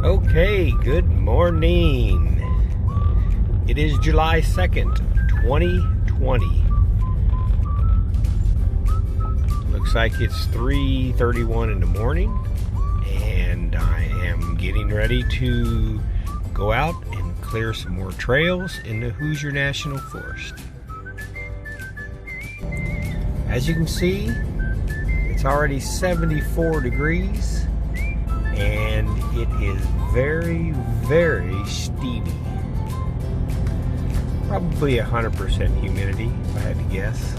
Okay, good morning. It is July 2nd, 2020. Looks like it's 3:31 in the morning, and I am getting ready to go out and clear some more trails in the Hoosier National Forest. As you can see, it's already 74 degrees. And it is very, very steamy. Probably 100% humidity, if I had to guess.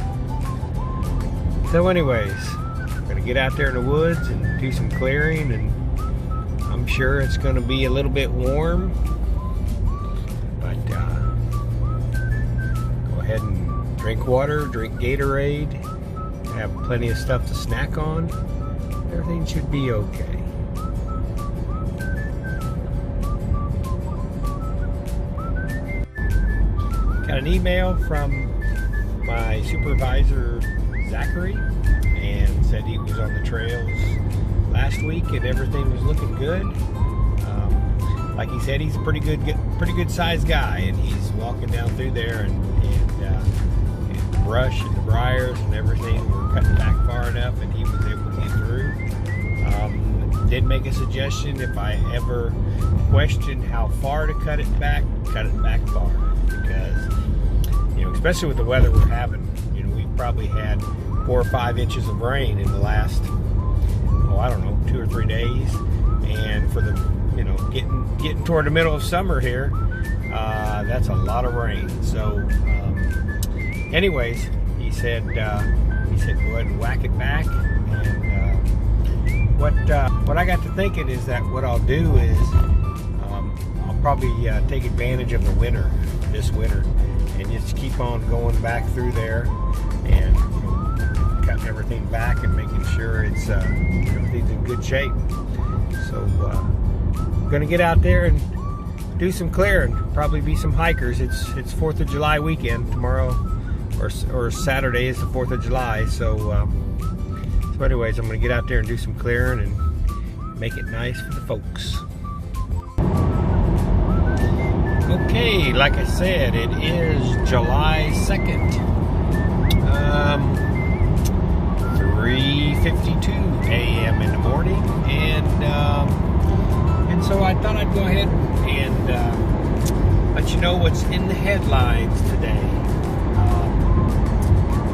So anyways, I'm gonna get out there in the woods and do some clearing, and I'm sure it's gonna be a little bit warm. But go ahead and drink water, drink Gatorade, have plenty of stuff to snack on. Everything should be okay. Got an email from my supervisor, Zachary, and said he was on the trails last week and everything was looking good. Like he said, he's a pretty good sized guy, and he's walking down through there, and the brush and the briars and everything were cutting back far enough, and he was able to get through. Did make a suggestion, if I ever questioned how far to cut it back far, because especially with the weather we're having, we've probably had 4 or 5 inches of rain in the last, I don't know, 2 or 3 days, and for the getting toward the middle of summer here, that's a lot of rain. So anyways, he said go ahead and whack it back. And what I got to thinking is that what I'll do is I'll probably take advantage of the this winter, and just keep on going back through there and cutting everything back and making sure it's everything's in good shape. So I'm gonna get out there and do some clearing. Probably be some hikers. It's 4th of July weekend tomorrow, or Saturday is the 4th of July. So anyways, I'm gonna get out there and do some clearing and make it nice for the folks. Okay, like I said, it is July 2nd, 3:52 a.m. in the morning, and so I thought I'd go ahead and let you know what's in the headlines today.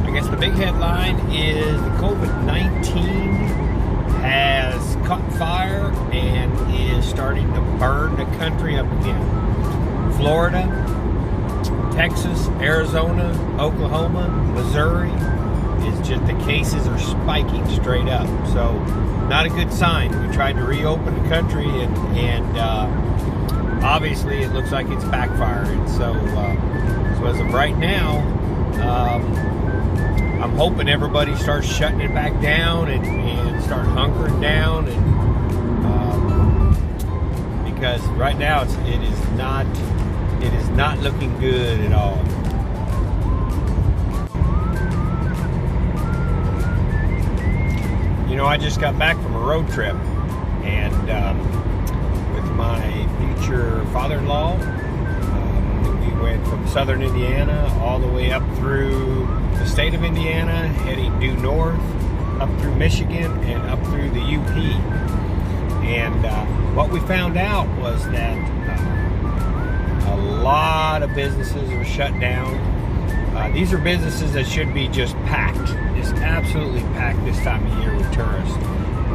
I guess the big headline is the COVID-19 has caught fire and is starting to burn the country up again. Florida, Texas, Arizona, Oklahoma, Missouri, the cases are spiking straight up. So not a good sign. We tried to reopen the country, and obviously it looks like it's backfiring. So as of right now, I'm hoping everybody starts shutting it back down and start hunkering down, and because right now it is not looking good at all. I just got back from a road trip, and with my future father-in-law, we went from southern Indiana all the way up through the state of Indiana, heading due north, up through Michigan, and up through the UP. And what we found out was that a lot of businesses are shut down. These are businesses that should be just packed, just absolutely packed this time of year with tourists.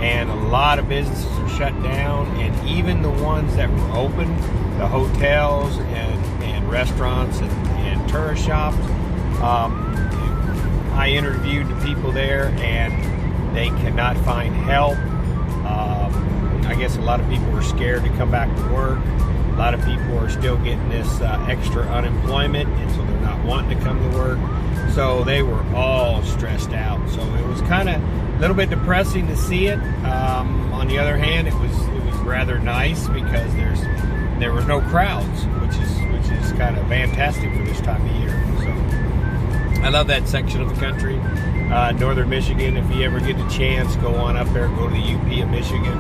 And a lot of businesses are shut down, and even the ones that were open, the hotels and restaurants and tourist shops, I interviewed the people there, and they cannot find help. I guess a lot of people are scared to come back to work. A lot of people are still getting this extra unemployment, and so they're not wanting to come to work. So they were all stressed out. So it was kind of a little bit depressing to see it. On the other hand, it was rather nice because there were no crowds, which is kind of fantastic for this time of year. So I love that section of the country. Northern Michigan, if you ever get the chance, go on up there, go to the UP of Michigan.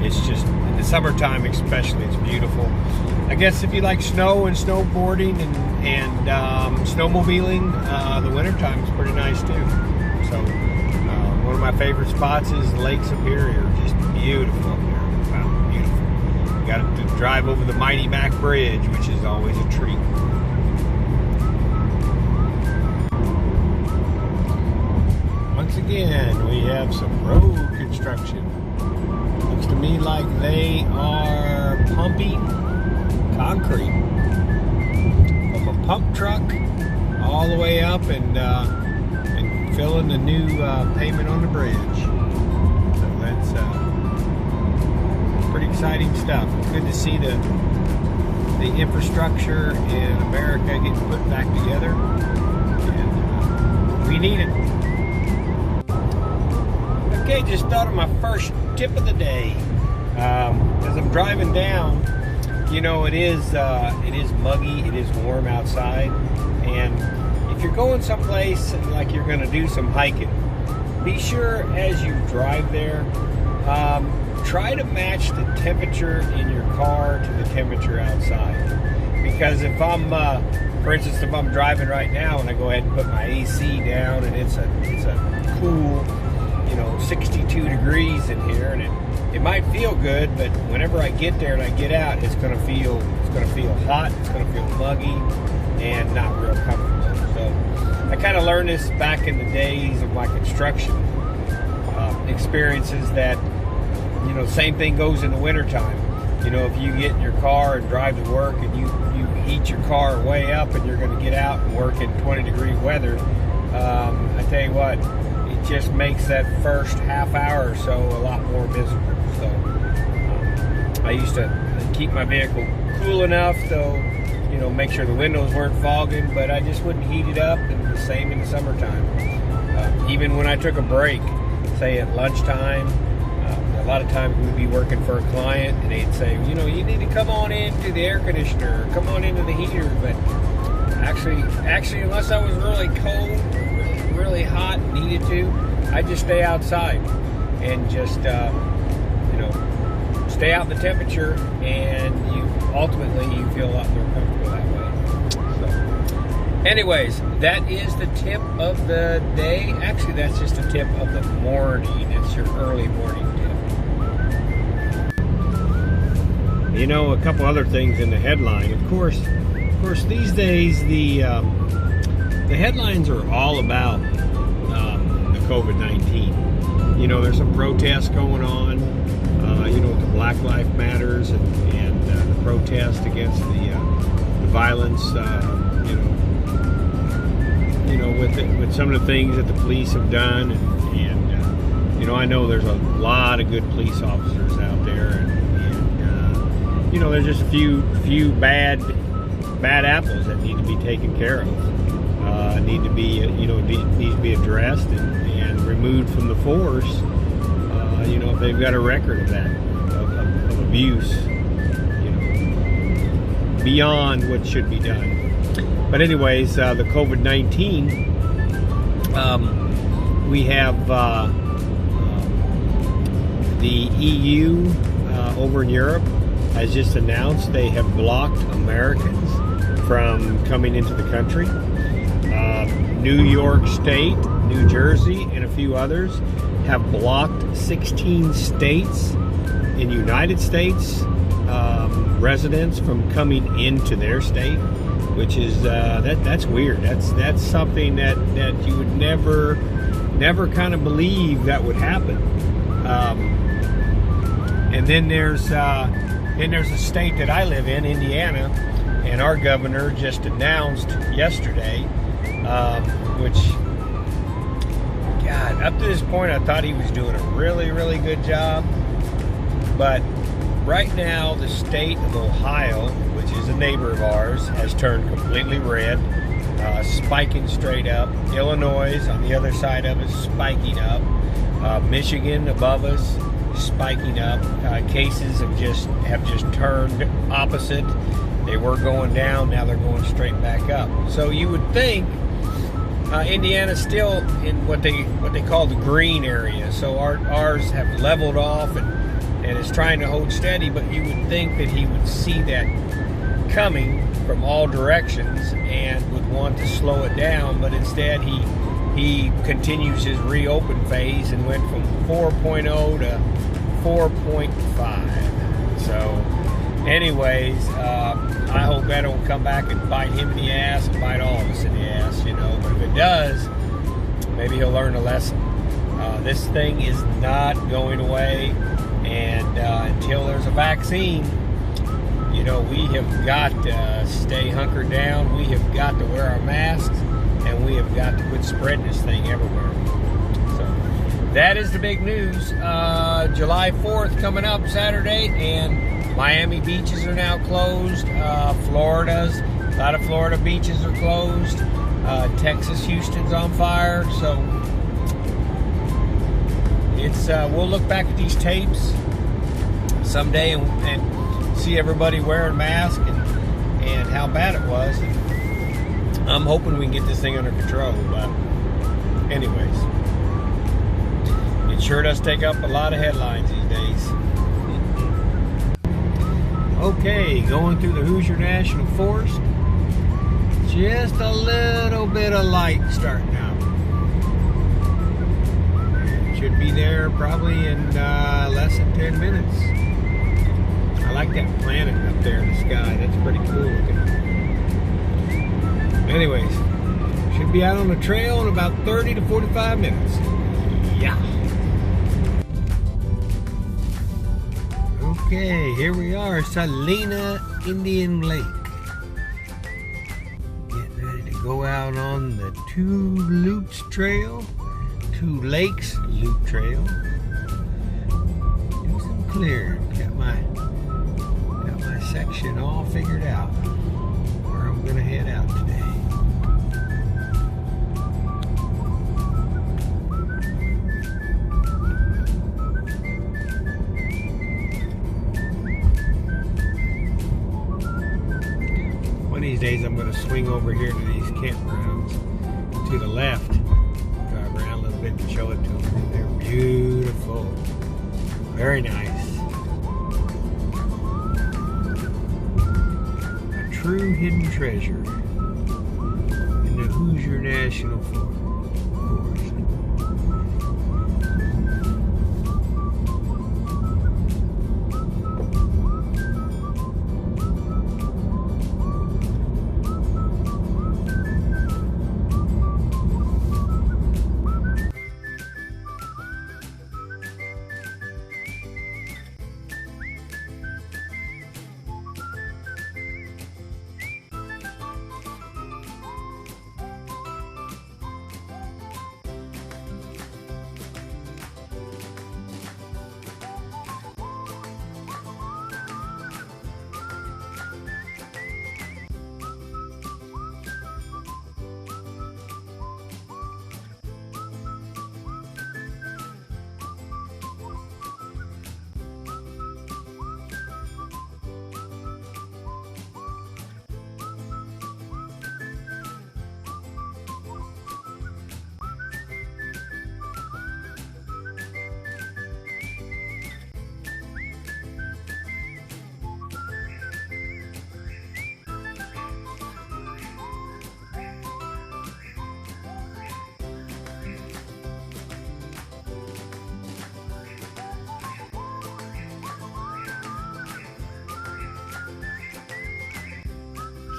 It's just, in the summertime especially, it's beautiful. I guess if you like snow and snowboarding and snowmobiling, the wintertime is pretty nice too. So one of my favorite spots is Lake Superior. Just beautiful up there. Wow, beautiful. You got to drive over the Mighty Mac Bridge, which is always a treat. Once again, we have some road construction. Looks to me like they are pumping concrete from a pump truck all the way up and filling the new pavement on the bridge. So that's pretty exciting stuff. It's good to see the infrastructure in America getting put back together, and we need it. Okay, just thought of my first tip of the day. As I'm driving down, you know, it is muggy, it is warm outside, and if you're going someplace like you're going to do some hiking, be sure as you drive there, try to match the temperature in your car to the temperature outside. Because if I'm, for instance, if I'm driving right now and I go ahead and put my AC down and it's a cool, 62 degrees in here, and it might feel good, but whenever I get there and I get out, it's going to feel hot, it's going to feel muggy, and not real comfortable. So I kind of learned this back in the days of my construction experiences that, same thing goes in the wintertime. If you get in your car and drive to work and you heat your car way up and you're going to get out and work in 20-degree weather, I tell you what, it just makes that first half hour or so a lot more miserable. So I used to keep my vehicle cool enough, though, make sure the windows weren't fogging, but I just wouldn't heat it up, and the same in the summertime. Even when I took a break, say at lunchtime, a lot of times we'd be working for a client and they'd say, you need to come on into the air conditioner, come on into the heater, but actually unless I was really cold, really hot and needed to, I'd just stay outside and just stay out in the temperature, and ultimately you feel a lot more comfortable that way. So anyways, that is the tip of the day. Actually, that's just a tip of the morning. It's your early morning tip. A couple other things in the headline. Of course, these days the headlines are all about the COVID-19. There's some protests going on. With the Black Lives Matters and the protest against the violence. With some of the things that the police have done, and I know there's a lot of good police officers out there, and there's just a few bad apples that need to be taken care of, need to be needs to be addressed and removed from the force. If they've got a record of that of abuse, beyond what should be done. But anyways, the COVID-19, we have the EU over in Europe has just announced they have blocked Americans from coming into the country. New York State, New Jersey, and a few others have blocked 16 states in the United States residents from coming into their state, which is that's weird. That's something that you would never kind of believe that would happen. And then there's a state that I live in, Indiana, and our governor just announced yesterday, which, God, up to this point I thought he was doing a really, really good job. But right now the state of Ohio, which is a neighbor of ours, has turned completely red, spiking straight up. Illinois on the other side of us, spiking up. Michigan above us, spiking up. Cases have just turned opposite. They were going down, now they're going straight back up. So you would think Indiana's still in what they call the green area. So ours have leveled off, and and is trying to hold steady, but you would think that he would see that coming from all directions and would want to slow it down, but instead he continues his reopen phase and went from 4.0 to 4.5. So anyways, I hope that don't come back and bite him in the ass and bite all of us in the ass, you know. But if it does, maybe he'll learn a lesson. This thing is not going away, and until there's a vaccine, you know, we have got to stay hunkered down. We have got to wear our masks, and we have got to quit spreading this thing everywhere. So that is the big news. July 4th coming up Saturday, and Miami beaches are now closed. A lot of Florida beaches are closed. Texas, Houston's on fire. So it's we'll look back at these tapes someday and see everybody wearing masks and how bad it was. And I'm hoping we can get this thing under control. But anyways, it sure does take up a lot of headlines these days. Okay, going through the Hoosier National Forest. Just a little bit of light starting out. Should be there probably in less than 10 minutes. I like that planet up there in the sky. That's pretty cool looking. Anyways, should be out on the trail in about 30 to 45 minutes. Yeah. Okay, here we are, Salina Indian Lake. Getting ready to go out on the Two Lakes Loop Trail. Do some clearing. Got my section all figured out where I'm gonna head out today. One of these days I'm gonna swing over here to these campgrounds to the left, drive around a little bit and show it to them. They're beautiful, very nice. True hidden treasure in the Hoosier National Forest.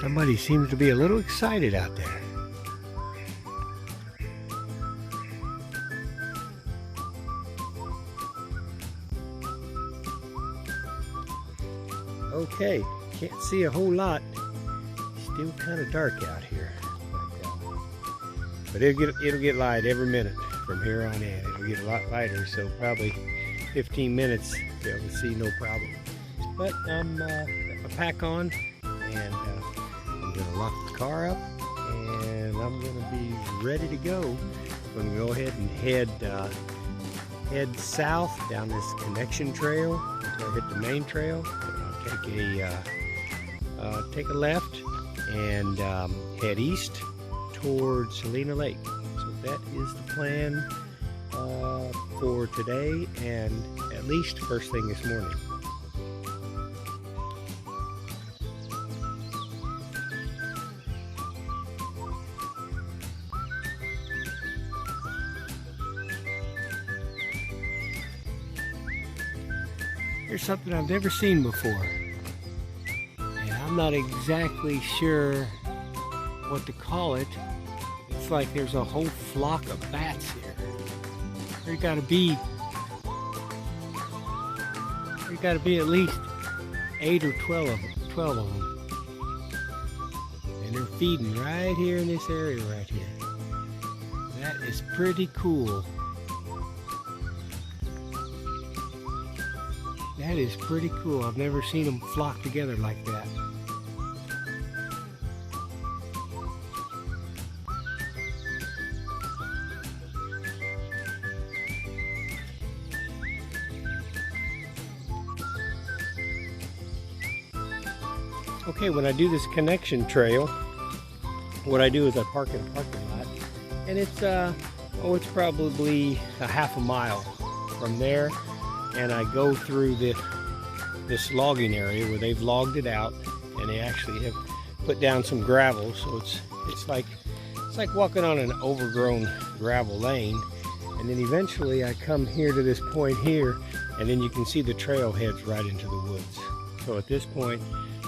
Somebody seems to be a little excited out there. Okay, can't see a whole lot. Still kind of dark out here. But it'll get light every minute from here on in. It'll get a lot lighter, so probably 15 minutes be able to see no problem. But I'm got my pack on, and I'm gonna lock the car up, and I'm gonna be ready to go. I'm gonna go ahead and head south down this connection trail until I hit the main trail. I'll take a left and head east towards Salina Lake. So that is the plan for today, and at at least first thing this morning. Here's something I've never seen before. And I'm not exactly sure what to call it. It's like there's a whole flock of bats here. There's gotta be at least 8 or 12 of them. And they're feeding right here in this area right here. That is pretty cool. That is pretty cool. I've never seen them flock together like that. Okay, when I do this connection trail, what I do is I park in a parking lot, and it's probably a half a mile from there. And I go through this logging area where they've logged it out, and they actually have put down some gravel, so it's like walking on an overgrown gravel lane. And then eventually I come here to this point here, and then you can see the trail heads right into the woods. So at this point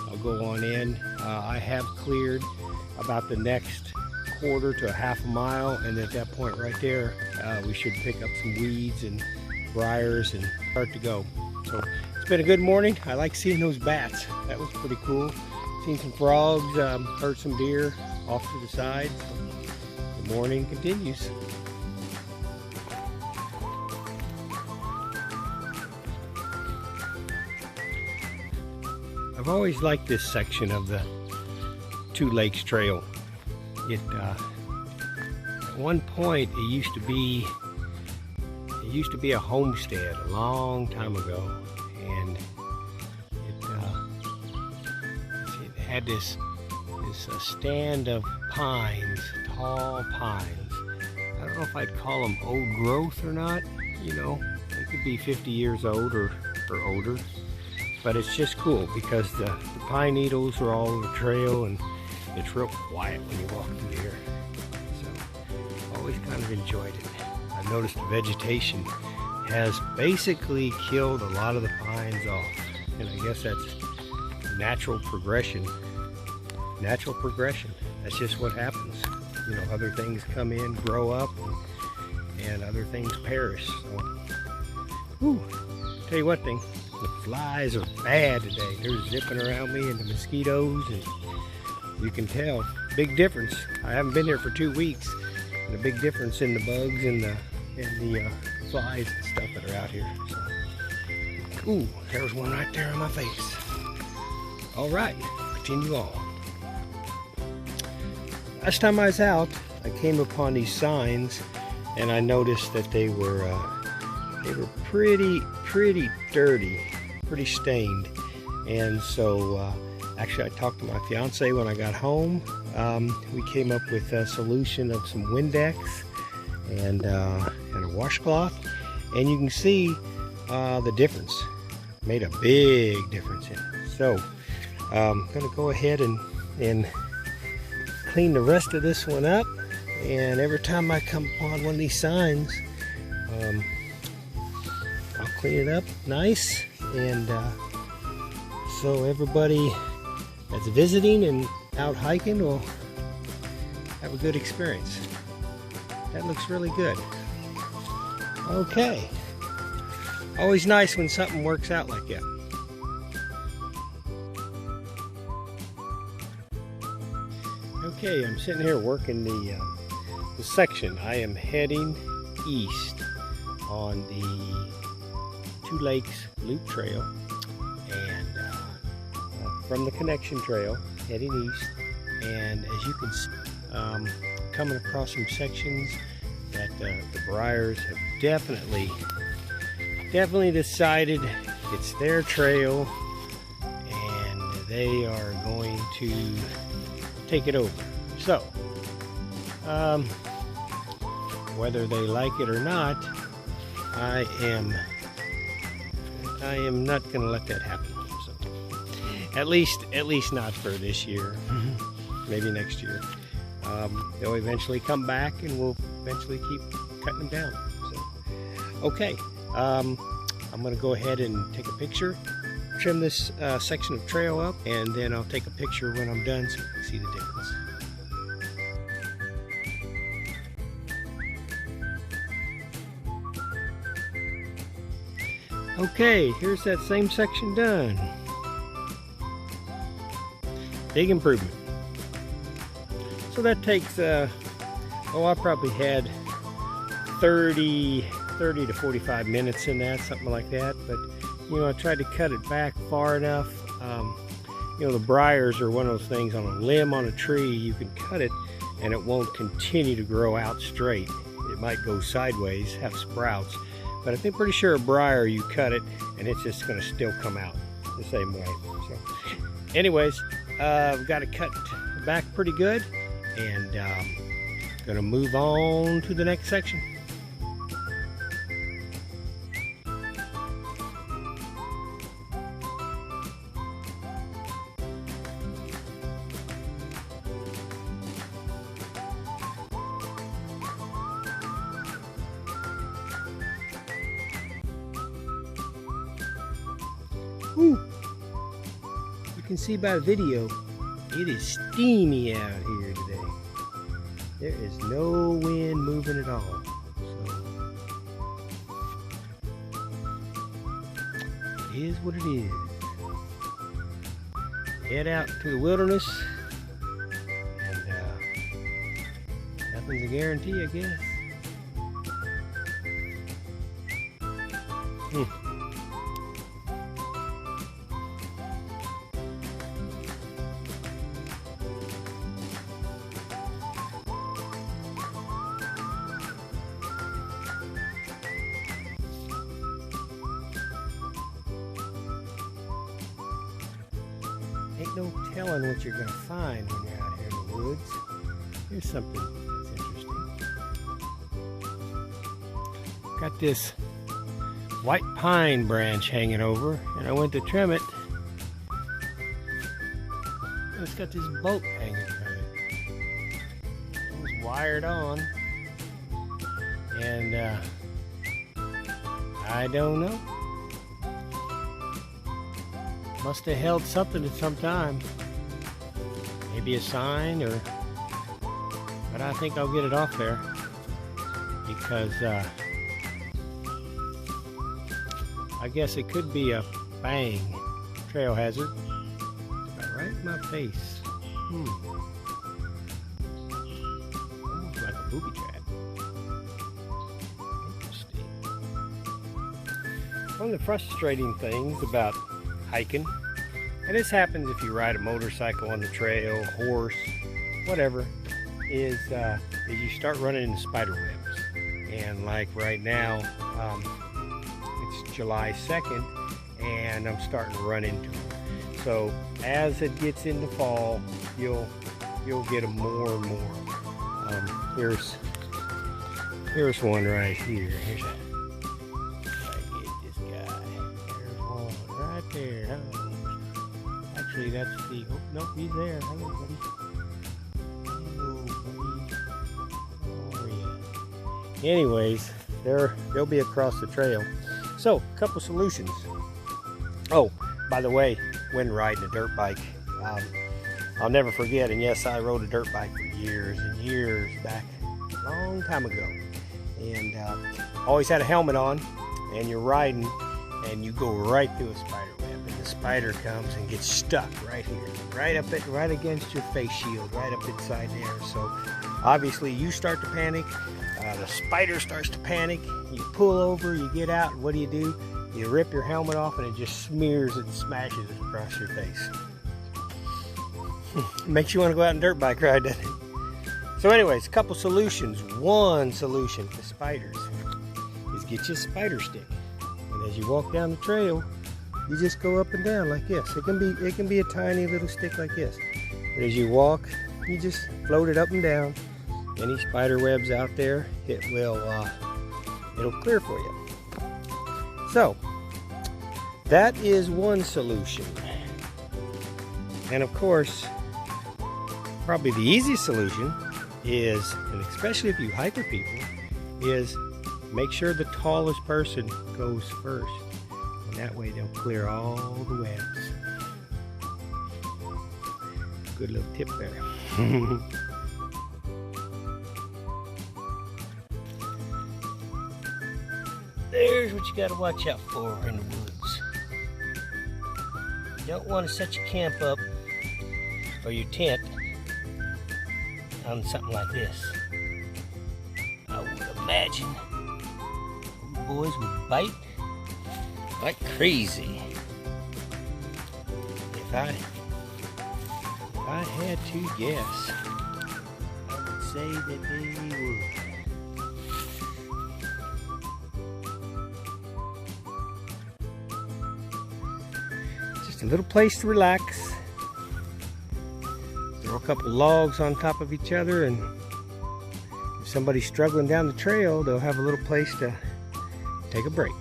I'll go on in. I have cleared about the next quarter to a half a mile, and at that point right there we should pick up some weeds and briars and start to go. So it's been a good morning. I like seeing those bats. That was pretty cool. Seen some frogs, heard some deer off to the side. The morning continues. I've always liked this section of the Two Lakes Trail. At one point it used to be a homestead a long time ago, and it had this stand of pines, tall pines. I don't know if I'd call them old growth or not. You know, they could be 50 years old or older, but it's just cool because the pine needles are all over the trail, and it's real quiet when you walk through here. So always kind of enjoyed it. I've noticed the vegetation has basically killed a lot of the pines off, and I guess that's natural progression. Natural progression. That's just what happens. You know, other things come in, grow up, and other things perish. So, whew. Tell you what thing, the flies are bad today. They're zipping around me, and the mosquitoes, and you can tell. Big difference. I haven't been here for 2 weeks, and a big difference in the bugs and the flies and stuff that are out here. So, ooh, there's one right there on my face. All right, continue on. Last time I was out, I came upon these signs, and I noticed that they were pretty dirty, pretty stained. And so actually I talked to my fiance when I got home. We came up with a solution of some Windex and a washcloth, and you can see the difference. Made a big difference in it. So I'm gonna go ahead and clean the rest of this one up, and every time I come upon one of these signs, I'll clean it up nice, and so everybody that's visiting and out hiking will have a good experience. That looks really good. Okay. Always nice when something works out like that. Okay, I'm sitting here working the section. I am heading east on the Two Lakes Loop Trail, and from the connection trail, heading east. And as you can see, coming across some sections that the briars have definitely decided it's their trail, and they are going to take it over. So whether they like it or not, I am I am not going to let that happen. So, at least not for this year. Maybe next year. They'll eventually come back, and we'll eventually keep cutting them down. So, okay, I'm going to go ahead and take a picture, trim this section of trail up, and then I'll take a picture when I'm done so you can see the difference. Okay, here's that same section done. Big improvement. So that takes, I probably had 30 to 45 minutes in that, something like that. But, you know, I tried to cut it back far enough. You know, the briars are one of those things on a limb on a tree. You can cut it and it won't continue to grow out straight. It might go sideways, have sprouts. But I think pretty sure a briar, you cut it and it's just going to still come out the same way. So, anyways, I've got it cut back pretty good, and going to move on to the next section. Ooh. You can see by the video, it is steamy out here today. There is no wind moving at all. So, it is what it is. Head out to the wilderness, and nothing's a guarantee, I guess. Ain't no telling what you're going to find when you're out here in the woods. Here's something that's interesting. Got this white pine branch hanging over, and I went to trim it. And it's got this bolt hanging from it. It was wired on, and I don't know. Must have held something at some time. Maybe a sign, or... But I think I'll get it off there, because I guess it could be a bang trail hazard. Got right in my face. Almost like a booby trap. Interesting. One of the frustrating things about hiking, and this happens if you ride a motorcycle on the trail, horse, whatever, is you start running into spider webs. And like right now, it's July 2nd, and I'm starting to run into them. So as it gets into fall, you'll get them more and more. Here's one right here. Here's a, there. Actually, that's the... Oh, nope, he's there. Hello, buddy. Hello, buddy. Oh, yeah. Anyways, they'll be across the trail. So, a couple solutions. Oh, by the way, when riding a dirt bike, I'll never forget, and yes, I rode a dirt bike for years and years back, a long time ago. And always had a helmet on, and you're riding, and you go right through a spider web, and the spider comes and gets stuck right here, right against your face shield, right up inside there. So obviously you start to panic, the spider starts to panic, you pull over, you get out, and what do? You rip your helmet off, and it just smears and smashes it across your face. Makes you want to go out and dirt bike ride, doesn't it? So anyways, a couple solutions. One solution to spiders is get you a spider stick. And as you walk down the trail, you just go up and down like this. It can be a tiny little stick like this. But as you walk, you just float it up and down. Any spider webs out there, it'll clear for you. So, that is one solution. And of course, probably the easiest solution is, and especially if you hike with people, is make sure the tallest person goes first. And that way they'll clear all the webs. Good little tip there. There's what you got to watch out for in the woods. You don't want to set your camp up or your tent on something like this. I would imagine boys would bite like crazy. If I had to guess, I would say that they would. Just a little place to relax. Throw a couple logs on top of each other, and if somebody's struggling down the trail, they'll have a little place to take a break.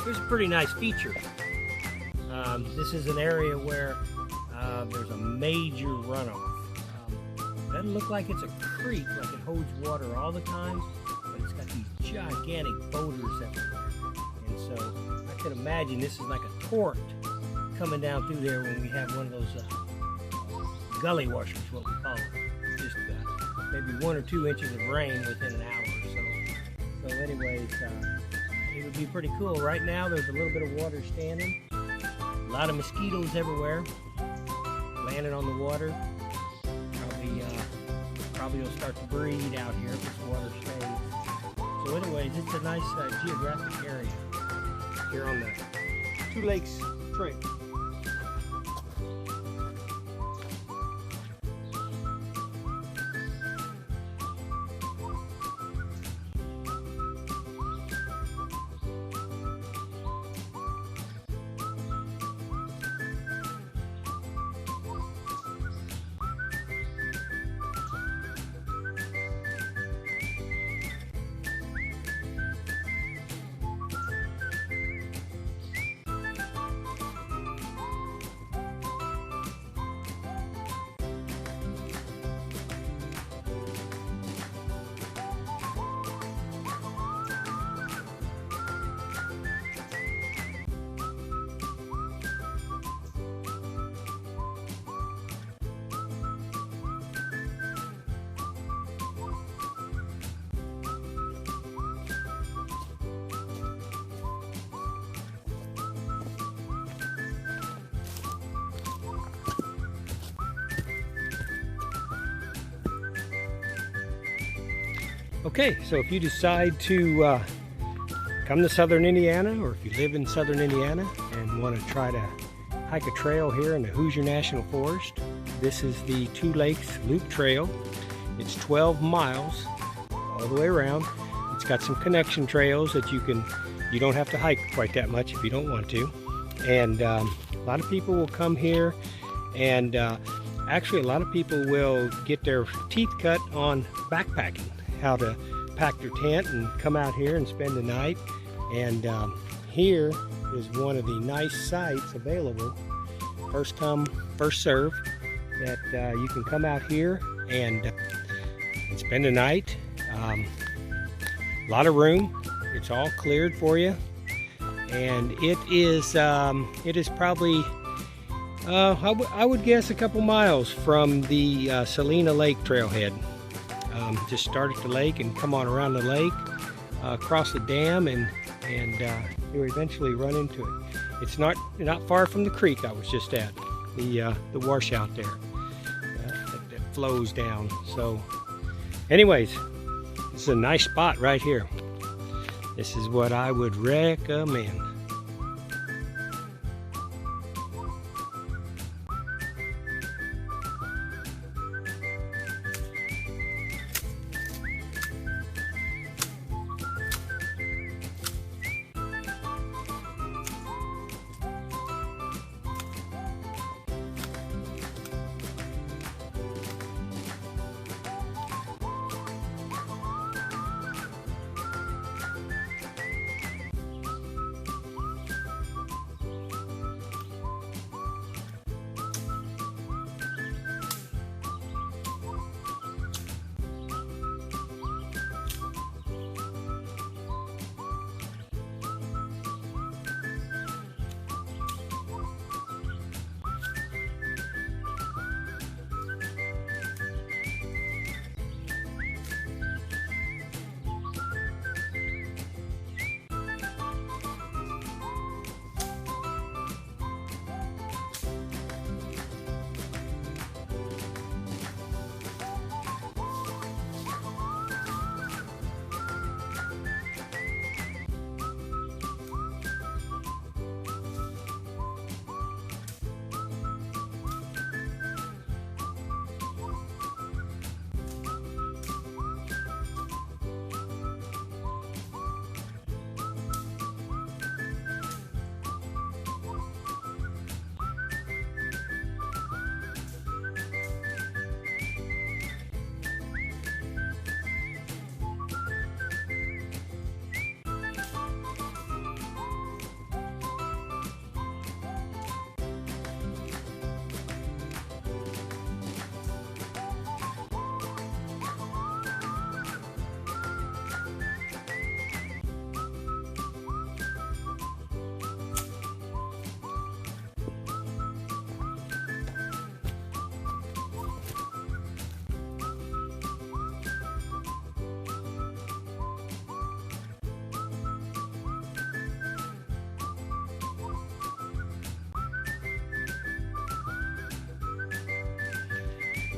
Here's a pretty nice feature. This is an area where there's a major runoff. Doesn't look like it's a creek, like it holds water all the time, but it's got these gigantic boulders everywhere. And so I can imagine this is like a torrent coming down through there when we have one of those gully washers, what we call it. Just maybe 1 or 2 inches of rain within an hour or so. So anyways, it would be pretty cool. Right now there's a little bit of water standing. A lot of mosquitoes everywhere, landing on the water. Probably will start to breed out here if this water stays. So anyways, it's a nice geographic area here on the Two Lakes Trail. Okay, so if you decide to come to southern Indiana, or if you live in southern Indiana and want to try to hike a trail here in the Hoosier National Forest, this is the Two Lakes Loop Trail. It's 12 miles all the way around. It's got some connection trails that you don't have to hike quite that much if you don't want to. And a lot of people will come here, and actually a lot of people will get their teeth cut on backpacking, how to pack their tent and come out here and spend the night. And here is one of the nice sites available, first come first serve, that you can come out here and spend the night. A lot of room, it's all cleared for you, and it is probably I would guess a couple miles from the Salina Lake trailhead. Just start at the lake and come on around the lake, across the dam, and you'll eventually run into it. It's not far from the creek I was just at, the washout there that flows down. So anyways, this is a nice spot right here. This is what I would recommend.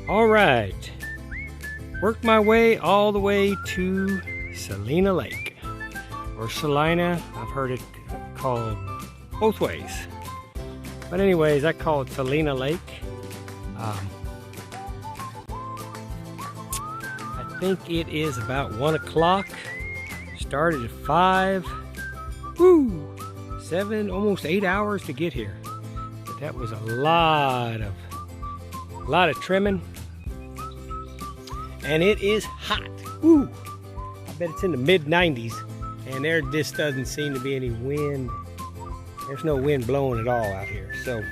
All right, worked my way all the way to Salina Lake, or Salina. I've heard it called both ways. But anyways, I call it Salina Lake. I think it is about 1 o'clock. Started at 5. Woo! 7, almost 8 hours to get here. But that was a lot of trimming. And it is hot. Woo! I bet it's in the mid-90s. And there just doesn't seem to be any wind. There's no wind blowing at all out here. So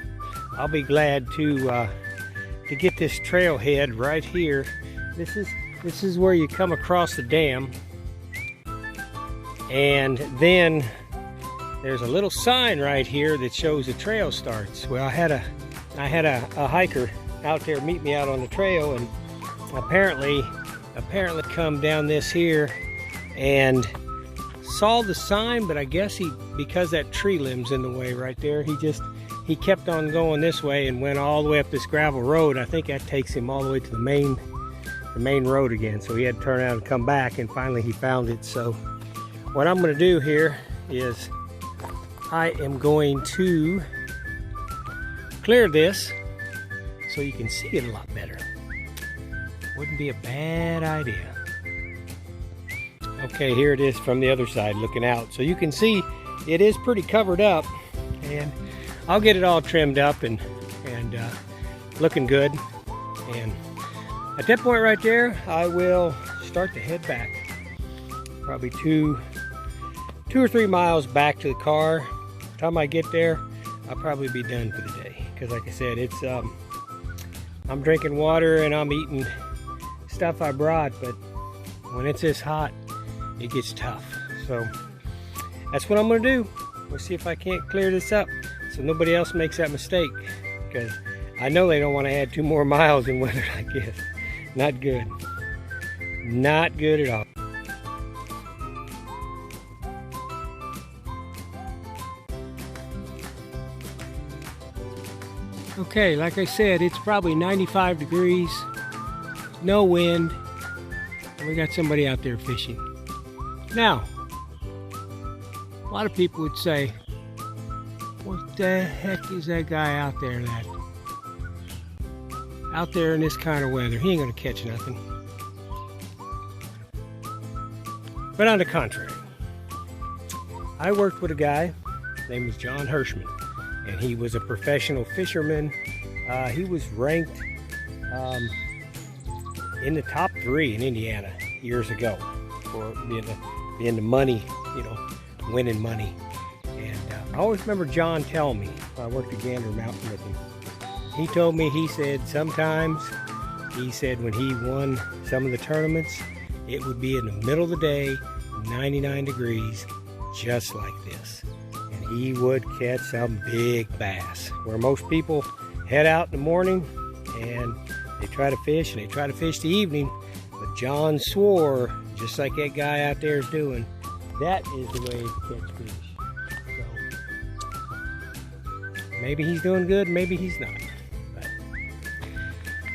I'll be glad to get this trailhead right here. This is where you come across the dam. And then there's a little sign right here that shows the trail starts. Well, I had a hiker out there meet me out on the trail, and apparently come down this here and saw the sign, but I guess because that tree limb's in the way right there, he kept on going this way and went all the way up this gravel road. I think that takes him all the way to the main road again. So he had to turn around and come back, and finally he found it. So what I'm going to do here is I am going to clear this so you can see it a lot better. Wouldn't be a bad idea. Okay, here it is from the other side looking out. So you can see it is pretty covered up, and I'll get it all trimmed up and looking good. And at that point right there, I will start to head back. Probably two or 3 miles back to the car. By the time I get there, I'll probably be done for the day. Because like I said, it's I'm drinking water and I'm eating stuff I brought, but when it's this hot, it gets tough. So that's what I'm gonna do. We'll see if I can't clear this up so nobody else makes that mistake, because I know they don't want to add 2 more miles in weather like this. Not good. Not good at all. Okay, like I said, it's probably 95 degrees, no wind, and we got somebody out there fishing. Now, a lot of people would say, what the heck is that guy out there in this kind of weather? He ain't gonna catch nothing. But on the contrary, I worked with a guy, his name was John Hirschman, and he was a professional fisherman. He was ranked in the top 3 in Indiana years ago for being the money, winning money. And I always remember John telling me, I worked at Gander Mountain with him. He told me, he said sometimes, when he won some of the tournaments, it would be in the middle of the day, 99 degrees, just like this. And he would catch some big bass, where most people head out in the morning and they try to fish, and they try to fish the evening. But John swore, just like that guy out there is doing, that is the way to catch fish. So maybe he's doing good, maybe he's not. But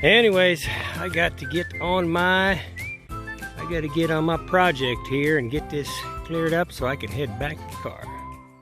anyways, I got to get on my project here and get this cleared up so I can head back to the car.